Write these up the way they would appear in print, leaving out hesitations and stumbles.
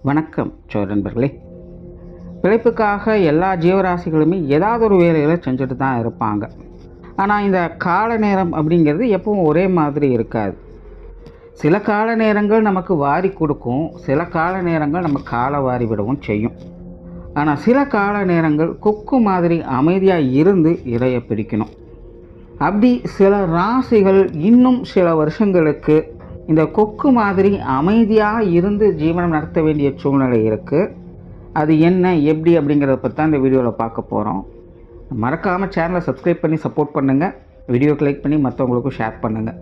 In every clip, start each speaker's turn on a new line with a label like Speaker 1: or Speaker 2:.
Speaker 1: வணக்கம் நண்பர்களே. பிழைப்புக்காக எல்லா ஜீவராசிகளுமே ஏதாவது ஒரு வேலைகளை செஞ்சுட்டு தான் இருப்பாங்க. ஆனால் இந்த கால நேரம் அப்படிங்கிறது எப்பவும் ஒரே மாதிரி இருக்காது. சில கால நேரங்கள் நமக்கு வாரி கொடுக்கும், சில கால நேரங்கள் நம்ம காலை வாரி விடவும் செய்யும். ஆனால் சில கால நேரங்கள் கொக்கு மாதிரி அமைதியாக இருந்து இரையை பிடிக்கணும். அப்படி சில ராசிகள் இன்னும் சில வருஷங்களுக்கு இந்த கொக்கு மாதிரி அமைதியாக இருந்து ஜீவனம் நடத்த வேண்டிய சூழ்நிலை இருக்குது. அது என்ன எப்படி அப்படிங்கிறத பற்றி தான் இந்த வீடியோவில் பார்க்க போகிறோம். மறக்காமல் சேனலை சப்ஸ்கிரைப் பண்ணி சப்போர்ட் பண்ணுங்கள். வீடியோக்கு லைக் பண்ணி மற்றவங்களுக்கும் ஷேர் பண்ணுங்கள்.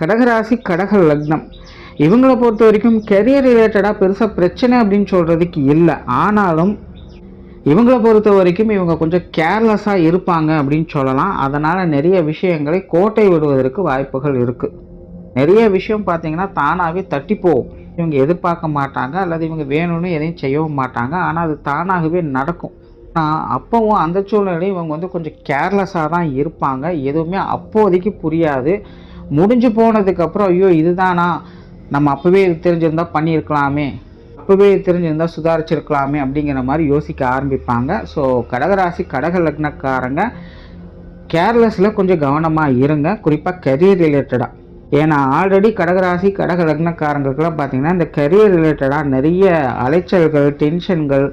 Speaker 1: கடகராசி, கடக லக்னம், இவங்களை பொறுத்த வரைக்கும் கெரியர் ரிலேட்டடாக பெருசாக பிரச்சனை அப்படின்னு சொல்கிறதுக்கு இல்லை. ஆனாலும் இவங்களை பொறுத்த வரைக்கும் இவங்க கொஞ்சம் கேர்லெஸ்ஸாக இருப்பாங்க அப்படின்னு சொல்லலாம். அதனால் நிறைய விஷயங்களை கோட்டை விடுவதற்கு வாய்ப்புகள் இருக்குது. நிறைய விஷயம் பார்த்திங்கன்னா தானாகவே தட்டி போகும். இவங்க எதிர்பார்க்க மாட்டாங்க, அல்லது இவங்க வேணும்னு எதையும் செய்யவும் மாட்டாங்க. ஆனால் அது தானாகவே நடக்கும். ஆனால் அப்போவும் அந்த சூழ்நிலையும் இவங்க கொஞ்சம் கேர்லெஸ்ஸாக தான் இருப்பாங்க. எதுவுமே அப்போதைக்கு புரியாது. முடிஞ்சு போனதுக்கப்புறம் ஐயோ இதுதானா, நம்ம அப்போவே இது தெரிஞ்சிருந்தால் பண்ணியிருக்கலாமே, அப்போவே இது தெரிஞ்சிருந்தால் சுதாரிச்சிருக்கலாமே அப்படிங்கிற மாதிரி யோசிக்க ஆரம்பிப்பாங்க. ஸோ கடகராசி, கடக லக்னக்காரங்க கேர்லெஸ்ஸில் கொஞ்சம் கவனமாக இருங்க, குறிப்பாக கெரியர் ரிலேட்டடாக. ஏன்னா ஆல்ரெடி கடகராசி, கடக லக்னக்காரங்களுக்கெல்லாம் பார்த்திங்கன்னா இந்த கெரியர் ரிலேட்டடாக நிறைய அலைச்சல்கள், டென்ஷன்கள்,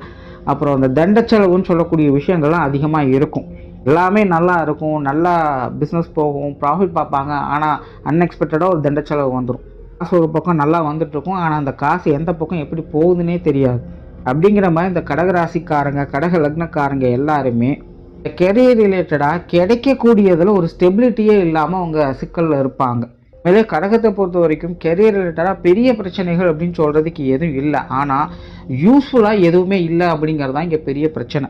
Speaker 1: அப்புறம் அந்த தண்டச்செலவுன்னு சொல்லக்கூடிய விஷயங்கள்லாம் அதிகமாக இருக்கும். எல்லாமே நல்லா இருக்கும், நல்லா பிஸ்னஸ் போகும், ப்ராஃபிட் பார்ப்பாங்க. ஆனால் அன்எக்ஸ்பெக்டடாக ஒரு தண்டச்செலவு வந்துடும். காசு ஒரு பக்கம் நல்லா வந்துட்டுருக்கும், ஆனால் அந்த காசு எந்த பக்கம் எப்படி போகுதுன்னே தெரியாது. அப்படிங்கிற மாதிரி இந்த கடகராசிக்காரங்க, கடக லக்னக்காரங்க எல்லாருமே இந்த கெரியர் ரிலேட்டடாக கிடைக்கக்கூடியதில் ஒரு ஸ்டெபிலிட்டியே இல்லாமல் அவங்க சிக்கலில் இருப்பாங்க. மேலே கடகத்தை பொறுத்த வரைக்கும் கெரியர் ரிலேட்டடாக பெரிய பிரச்சனைகள் அப்படின்னு சொல்கிறதுக்கு எதுவும் இல்லை. ஆனால் யூஸ்ஃபுல்லாக எதுவுமே இல்லை அப்படிங்கிறது தான் இங்கே பெரிய பிரச்சனை.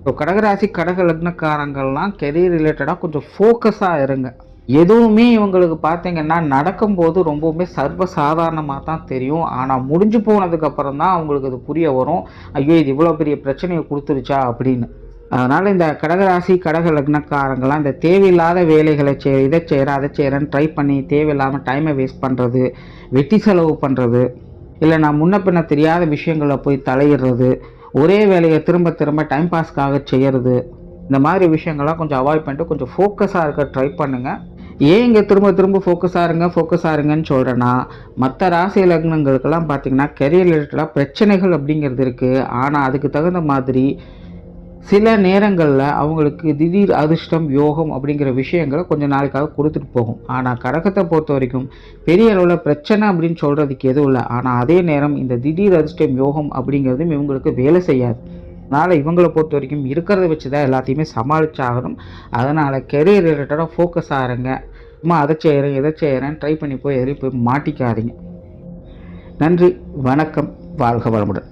Speaker 1: ஸோ கடகராசி, கடக லக்னக்காரங்கள்லாம் கெரியர் ரிலேட்டடாக கொஞ்சம் ஃபோக்கஸாக இருங்க. எதுவுமே இவங்களுக்கு பார்த்தீங்கன்னா நடக்கும்போது ரொம்பவுமே சர்வசாதாரணமாக தான் தெரியும். ஆனால் முடிஞ்சு போனதுக்கப்புறம் தான் அவங்களுக்கு அது புரிய வரும், ஐயோ இது இவ்வளோ பெரிய பிரச்சனையை கொடுத்துருச்சா அப்படின்னு. அதனால் இந்த கடகராசி, கடக லக்னக்காரங்களாம் இந்த தேவையில்லாத வேலைகளை இதை செய்கிறேன் அதை செய்கிறேன்னு ட்ரை பண்ணி தேவையில்லாமல் டைமை வேஸ்ட் பண்ணுறது, வெட்டி செலவு பண்ணுறது, இல்லை நான் முன்ன பின்ன தெரியாத விஷயங்களில் போய் தலையிடுறது, ஒரே வேலையை திரும்ப திரும்ப டைம் பாஸ்க்காக செய்கிறது, இந்த மாதிரி விஷயங்கள்லாம் கொஞ்சம் அவாய்ட் பண்ணிட்டு கொஞ்சம் ஃபோக்கஸாக இருக்க ட்ரை பண்ணுங்கள். ஏன் இங்கே திரும்ப திரும்ப ஃபோக்கஸாக இருங்கன்னு சொல்கிறேன்னா, மற்ற ராசி லக்னங்களுக்கெல்லாம் பார்த்திங்கன்னா கெரியர் ரிலேட்டடாக பிரச்சனைகள் அப்படிங்கிறது இருக்குது. ஆனால் அதுக்கு தகுந்த மாதிரி சில நேரங்களில் அவங்களுக்கு திடீர் அதிர்ஷ்டம், யோகம் அப்படிங்கிற விஷயங்களை கொஞ்சம் நாளைக்காக கொடுத்துட்டு போகும். ஆனால் கடகத்தை பொறுத்த வரைக்கும் பெரிய அளவில் பிரச்சனை அப்படின்னு சொல்கிறதுக்கு எதுவும் இல்லை. ஆனால் அதே நேரம் இந்த திடீர் அதிர்ஷ்டம், யோகம் அப்படிங்கிறதும் இவங்களுக்கு வேலை செய்யாது. அதனால் இவங்களை பொறுத்த வரைக்கும் இருக்கிறத வச்சு தான் எல்லாத்தையுமே சமாளிச்சாகணும். அதனால் கெரியர் ரிலேட்டடாக ஃபோக்கஸ் ஆகிறங்க. சும்மா அதை செய்கிறேன் இதை செய்கிறேன் ட்ரை பண்ணி போய் எதிலையும் போய் மாட்டிக்காதீங்க. நன்றி, வணக்கம், வாழ்க வளமுடன்.